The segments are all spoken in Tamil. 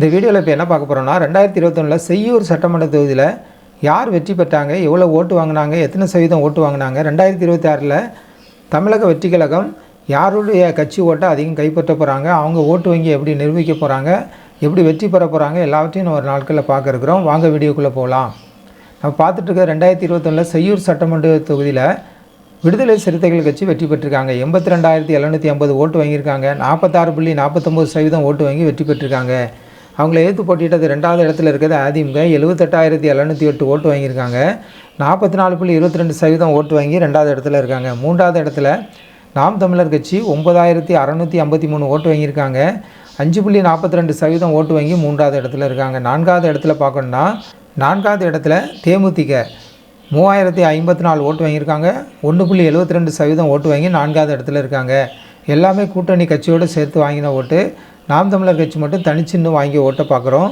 இந்த வீடியோவில் இப்போ என்ன பார்க்க போகிறோம்னா 2021 செய்யூர் சட்டமன்ற தொகுதியில் யார் வெற்றி பெற்றாங்க, எவ்வளோ ஓட்டு வாங்கினாங்க, எத்தனை சதவீதம் ஓட்டு வாங்கினாங்க, 2026 தமிழக வெற்றி கழகம் யாருடைய கட்சி ஓட்டை அதிகம் கைப்பற்ற போகிறாங்க, அவங்க ஓட்டு வங்கி எப்படி நிரூபிக்க போகிறாங்க, எப்படி வெற்றி பெற போகிறாங்க, எல்லாவற்றையும் ஒரு நாட்களில் பார்க்க இருக்கிறோம். வாங்க வீடியோக்குள்ளே போகலாம். நம்ம பார்த்துட்ருக்க 2021 செய்யூர் சட்டமன்ற தொகுதியில் விடுதலை சிறுத்தைகள் கட்சி வெற்றி பெற்றிருக்காங்க. 82,750 ஓட்டு வாங்கியிருக்காங்க. 46.49% ஓட்டு வாங்கி வெற்றி பெற்றிருக்காங்க. அவங்கள எதிர்த்து போட்டியிட்டது 2வது இடத்துல இருக்கிறது அதிமுக 78,708 ஓட்டு வாங்கியிருக்காங்க. 44.22% ஓட்டு வாங்கி 2வது இடத்துல இருக்காங்க. 3வது இடத்துல நாம் தமிழர் கட்சி 9,653 ஓட்டு வாங்கியிருக்காங்க. 5.42% ஓட்டு வாங்கி 3வது இடத்துல இருக்காங்க. 4வது இடத்துல பார்க்கணுன்னா 4வது இடத்துல தேமுதிக 3,054 ஓட்டு வாங்கியிருக்காங்க. 1.72% ஓட்டு வாங்கி 4வது இடத்துல இருக்காங்க. எல்லாமே கூட்டணி கட்சியோடு சேர்த்து வாங்கின ஓட்டு. நாம் தமிழர் கட்சி மட்டும் தனிச்சின்னு வாங்கிய ஓட்டை பார்க்குறோம்.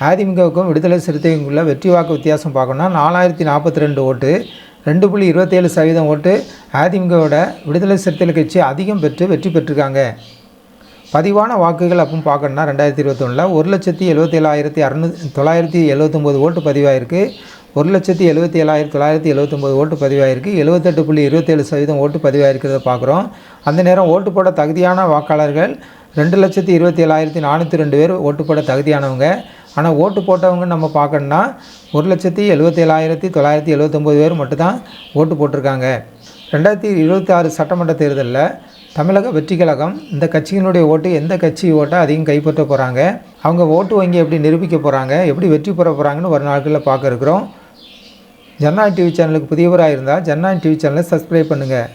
அதிமுகவுக்கும் விடுதலை சிறுத்தைகளுக்குள்ள வெற்றி வாக்கு வித்தியாசம் பார்க்கணுன்னா 4,042 ஓட்டு, 2.27% ஓட்டு அதிமுகவோட விடுதலை சிறுத்தைகள் கட்சி அதிகம் பெற்று வெற்றி பெற்றிருக்காங்க. பதிவான வாக்குகள் அப்படின்னு பார்க்கணுன்னா 2021 1,77,979 ஓட்டு பதிவாயிருக்கு. 1,77,979 ஓட்டு பதிவாயிருக்கு. 78.27% ஓட்டு பதிவாயிருக்கிறத பார்க்குறோம். அந்த நேரம் ஓட்டு போட தகுதியான வாக்காளர்கள் 2,27,402 பேர் ஓட்டு போட தகுதியானவங்க. ஆனால் ஓட்டு போட்டவங்க நம்ம பார்க்கணுன்னா 1,77,979 பேர் மட்டும்தான் ஓட்டு போட்டிருக்காங்க. 2026 சட்டமன்ற தேர்தலில் தமிழக வெற்றி கழகம் இந்த கட்சியினுடைய ஓட்டு எந்த கட்சி ஓட்டை அதிகம் கைப்பற்ற போகிறாங்க, அவங்க ஓட்டு வங்கி எப்படி நிரூபிக்க போகிறாங்க, எப்படி வெற்றி பெற போகிறாங்கன்னு ஒரு நாட்களில் பார்க்க இருக்கிறோம். ஜனநாயகம் டிவி சேனலுக்கு புதியவராக இருந்தால் ஜனநாயகம் டிவி சேனலை சப்ஸ்கிரைப் பண்ணுங்கள்.